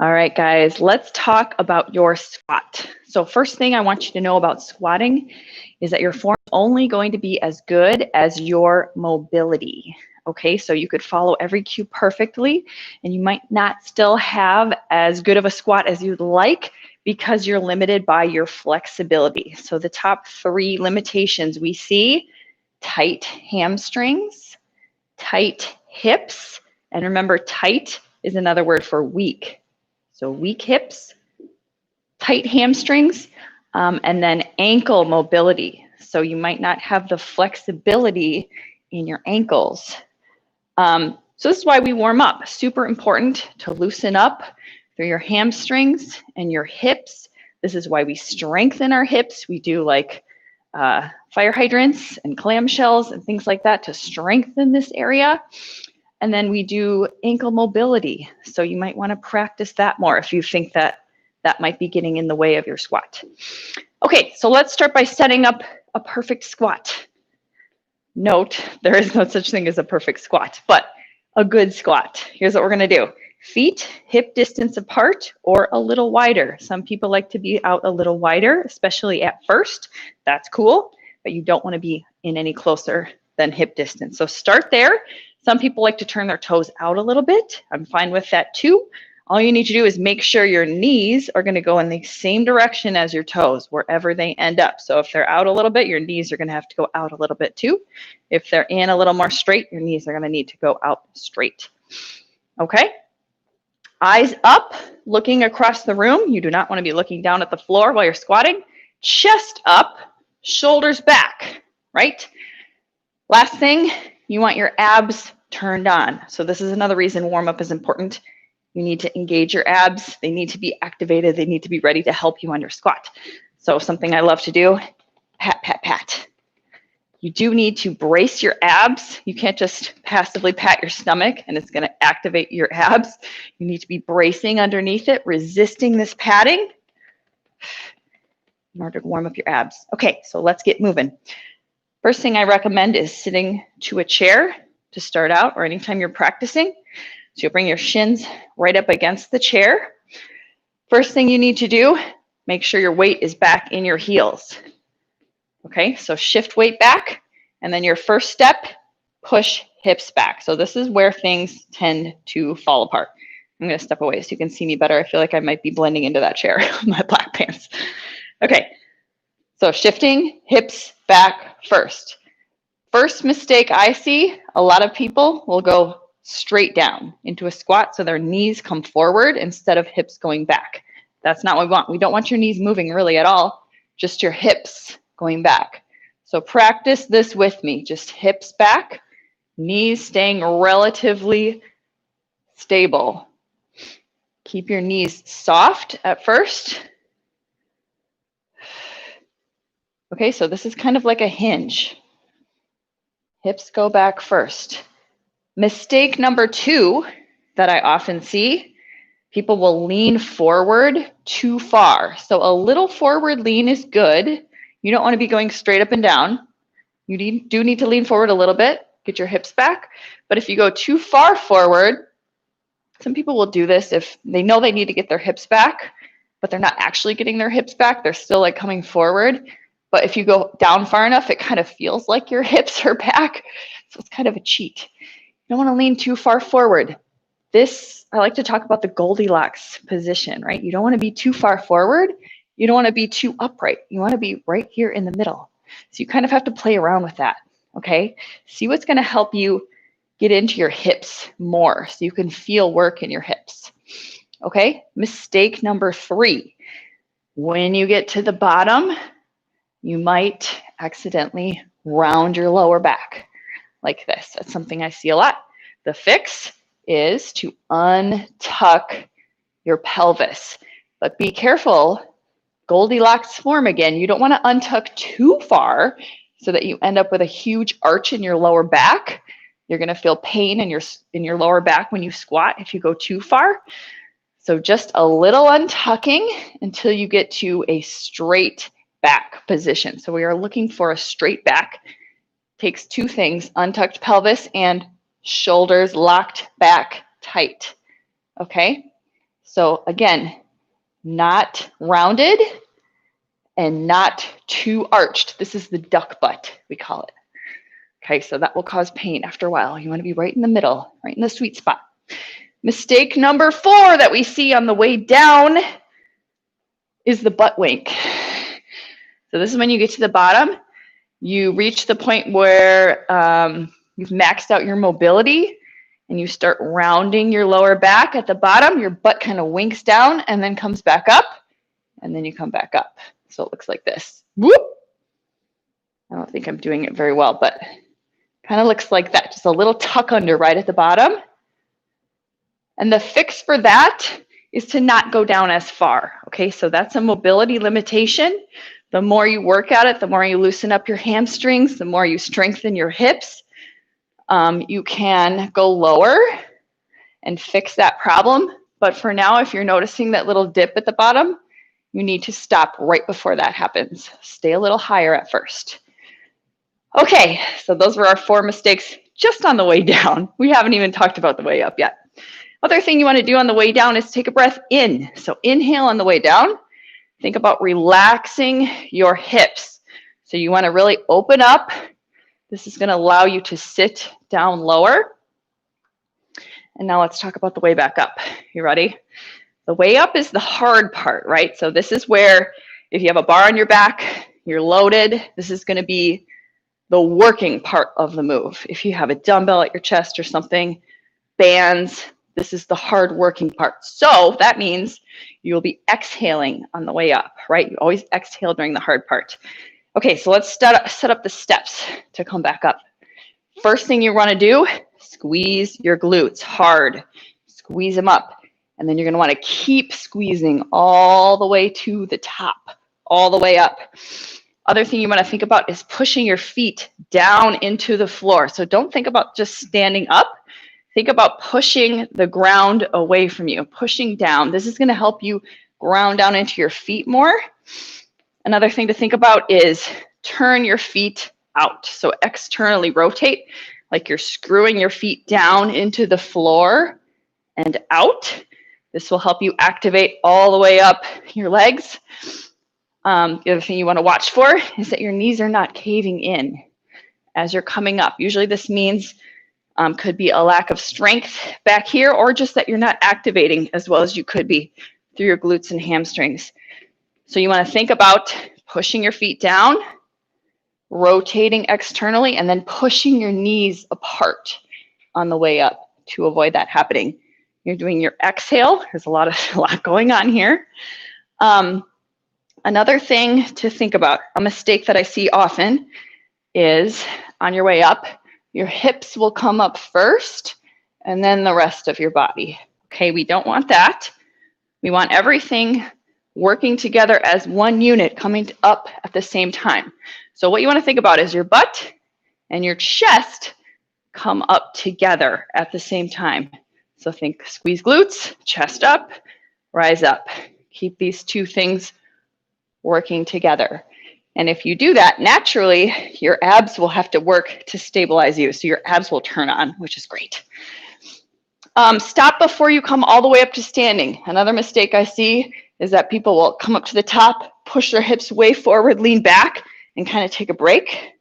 All right, guys, let's talk about your squat. So first thing I want you to know about squatting is that your form is only going to be as good as your mobility. Okay, so you could follow every cue perfectly and you might not still have as good of a squat as you'd like because you're limited by your flexibility. So the top 3 limitations we see: tight hamstrings, tight hips, and remember, tight is another word for weak. So weak hips, tight hamstrings, and then ankle mobility. So you might not have the flexibility in your ankles. So this is why we warm up. Super important to loosen up through your hamstrings and your hips. This is why we strengthen our hips. We do like fire hydrants and clamshells and things like that to strengthen this area. And then we do ankle mobility. So you might want to practice that more if you think that that might be getting in the way of your squat. Okay, so let's start by setting up a perfect squat. Note, there is no such thing as a perfect squat, but a good squat. Here's what we're going to do. Feet hip distance apart or a little wider. Some people like to be out a little wider, especially at first. That's cool, but you don't want to be in any closer than hip distance. So start there. Some people like to turn their toes out a little bit. I'm fine with that too. All you need to do is make sure your knees are going to go in the same direction as your toes, wherever they end up. So if they're out a little bit, your knees are going to have to go out a little bit too. If they're in a little more straight, your knees are going to need to go out straight. Okay? Eyes up, looking across the room. You do not want to be looking down at the floor while you're squatting. Chest up, shoulders back, right? Last thing, you want your abs turned on. So this is another reason warm-up is important. You need to engage your abs. They need to be activated. They need to be ready to help you on your squat. So something I love to do, pat, pat, pat. You do need to brace your abs. You can't just passively pat your stomach and it's going to activate your abs. You need to be bracing underneath it, resisting this patting in order to warm up your abs. Okay, so let's get moving. First thing I recommend is sitting to a chair to start out, or anytime you're practicing. So you'll bring your shins right up against the chair. First thing you need to do, make sure your weight is back in your heels. Okay, so shift weight back, and then your first step, push hips back. So this is where things tend to fall apart. I'm going to step away so you can see me better. I feel like I might be blending into that chair with my black pants. Okay, so shifting hips back first. First mistake I see, a lot of people will go straight down into a squat so their knees come forward instead of hips going back. That's not what we want. We don't want your knees moving really at all, just your hips going back. So practice this with me, just hips back, knees staying relatively stable. Keep your knees soft at first. Okay, so this is kind of like a hinge. Hips go back first. Mistake number 2 that I often see, people will lean forward too far. So a little forward lean is good. You don't want to be going straight up and down. You do need to lean forward a little bit, get your hips back. But if you go too far forward, some people will do this if they know they need to get their hips back, but they're not actually getting their hips back. They're still like coming forward. But if you go down far enough, it kind of feels like your hips are back. So it's kind of a cheat. You don't want to lean too far forward. This, I like to talk about the Goldilocks position, right? You don't want to be too far forward. You don't want to be too upright. You want to be right here in the middle. So you kind of have to play around with that, okay? See what's going to help you get into your hips more so you can feel work in your hips, okay? Mistake number 3. When you get to the bottom, you might accidentally round your lower back like this. That's something I see a lot. The fix is to untuck your pelvis, but be careful. Goldilocks form again. You don't want to untuck too far so that you end up with a huge arch in your lower back. You're going to feel pain in your lower back when you squat if you go too far. So just a little untucking until you get to a straight back position. So we are looking for a straight back. Takes 2 things, untucked pelvis and shoulders locked back tight. Okay? So again, not rounded and not too arched. This is the duck butt, we call it. Okay, so that will cause pain after a while. You want to be right in the middle, right in the sweet spot. Mistake number 4 that we see on the way down is the butt wink. So this is when you get to the bottom, you reach the point where you've maxed out your mobility and you start rounding your lower back at the bottom, your butt kind of winks down and then comes back up, and then you come back up. So it looks like this. Whoop! I don't think I'm doing it very well, but kind of looks like that. Just a little tuck under right at the bottom. And the fix for that is to not go down as far. Okay, so that's a mobility limitation. The more you work at it, the more you loosen up your hamstrings, the more you strengthen your hips, you can go lower and fix that problem. But for now, if you're noticing that little dip at the bottom, you need to stop right before that happens. Stay a little higher at first. Okay, so those were our 4 mistakes just on the way down. We haven't even talked about the way up yet. Other thing you want to do on the way down is take a breath in. So inhale on the way down. Think about relaxing your hips. So you want to really open up. This is going to allow you to sit down lower. And now let's talk about the way back up. You ready? The way up is the hard part, right? So this is where if you have a bar on your back, you're loaded. This is going to be the working part of the move. If you have a dumbbell at your chest or something, bands, this is the hard working part. So that means you'll be exhaling on the way up, right? You always exhale during the hard part. Okay, so let's set up the steps to come back up. First thing you want to do, squeeze your glutes hard. Squeeze them up. And then you're going to want to keep squeezing all the way to the top, all the way up. Other thing you want to think about is pushing your feet down into the floor. So don't think about just standing up. Think about pushing the ground away from you, pushing down. This is going to help you ground down into your feet more. Another thing to think about is turn your feet out. So externally rotate, like you're screwing your feet down into the floor and out. This will help you activate all the way up your legs. The other thing you want to watch for is that your knees are not caving in as you're coming up. Usually this means could be a lack of strength back here, or just that you're not activating as well as you could be through your glutes and hamstrings. So you want to think about pushing your feet down, rotating externally, and then pushing your knees apart on the way up to avoid that happening. You're doing your exhale. There's a lot going on here. Another thing to think about, a mistake that I see often, is on your way up, your hips will come up first and then the rest of your body. Okay, we don't want that. We want everything working together as one unit, coming up at the same time. So what you want to think about is your butt and your chest come up together at the same time. So think squeeze glutes, chest up, rise up. Keep these two things working together. And if you do that, naturally, your abs will have to work to stabilize you. So your abs will turn on, which is great. Stop before you come all the way up to standing. Another mistake I see is that people will come up to the top, push their hips way forward, lean back, and kind of take a break.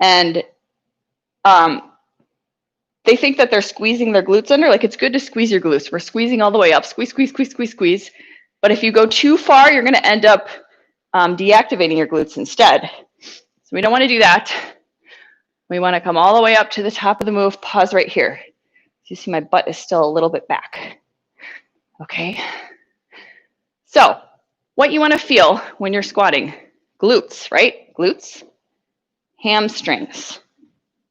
And they think that they're squeezing their glutes under. Like, it's good to squeeze your glutes. We're squeezing all the way up. Squeeze, squeeze, squeeze, squeeze, squeeze. But if you go too far, you're going to end up deactivating your glutes instead. So we don't want to do that. We want to come all the way up to the top of the move. Pause right here. You see my butt is still a little bit back. Okay. So what you want to feel when you're squatting, glutes, right? Glutes, hamstrings,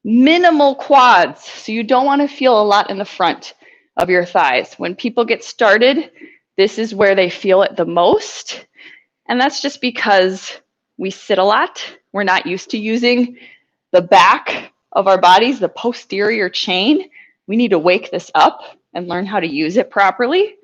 minimal quads. So you don't want to feel a lot in the front of your thighs. When people get started, this is where they feel it the most. And that's just because we sit a lot. We're not used to using the back of our bodies, the posterior chain. We need to wake this up and learn how to use it properly.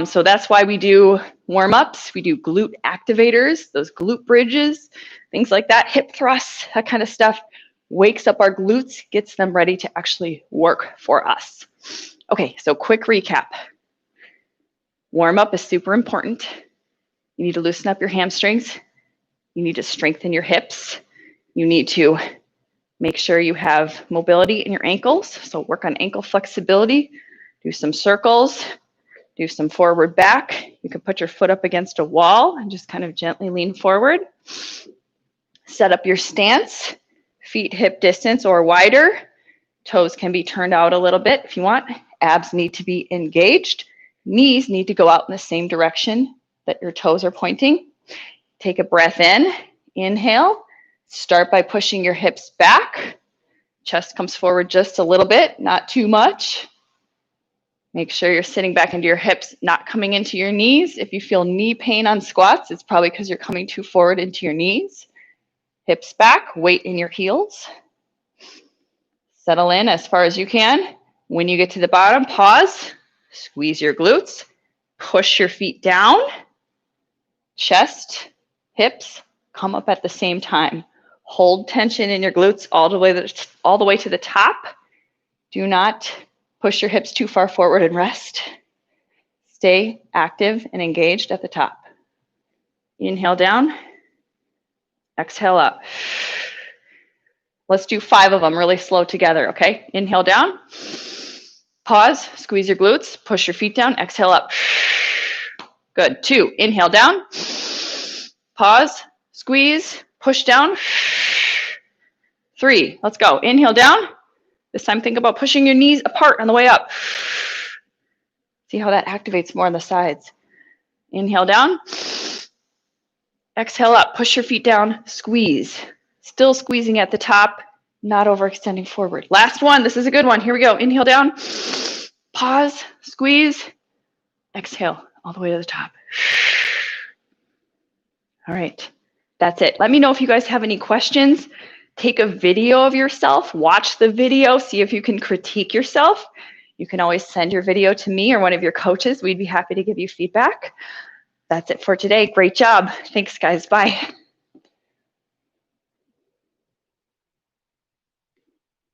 So that's why we do warm-ups. We do glute activators, those glute bridges, things like that, hip thrusts, that kind of stuff. Wakes up our glutes, gets them ready to actually work for us. Okay, so quick recap. Warm up is super important. You need to loosen up your hamstrings. You need to strengthen your hips. You need to make sure you have mobility in your ankles. So work on ankle flexibility. Do some circles. Do some forward back. You can put your foot up against a wall and just kind of gently lean forward. Set up your stance. Feet hip distance or wider. Toes can be turned out a little bit if you want. Abs need to be engaged. Knees need to go out in the same direction that your toes are pointing. Take a breath in. Inhale. Start by pushing your hips back. Chest comes forward just a little bit, not too much. Make sure you're sitting back into your hips, not coming into your knees. If you feel knee pain on squats, it's probably because you're coming too forward into your knees. Hips back, weight in your heels. Settle in as far as you can. When you get to the bottom, pause, squeeze your glutes, push your feet down. Chest, hips, come up at the same time. Hold tension in your glutes all the way to the top. Do not push your hips too far forward and rest. Stay active and engaged at the top. Inhale down. Exhale up. Let's do 5 of them really slow together, okay? Inhale down. Pause, squeeze your glutes, push your feet down, exhale up. Good. 2, inhale down. Pause, squeeze, push down. 3, let's go. Inhale down. This time think about pushing your knees apart on the way up. See how that activates more on the sides. Inhale down. Exhale up. Push your feet down. Squeeze. Still squeezing at the top, not overextending forward. Last one. This is a good one. Here we go. Inhale down. Pause. Squeeze. Exhale all the way to the top. All right. That's it. Let me know if you guys have any questions. Take a video of yourself. Watch the video. See if you can critique yourself. You can always send your video to me or one of your coaches. We'd be happy to give you feedback. That's it for today. Great job. Thanks, guys. Bye.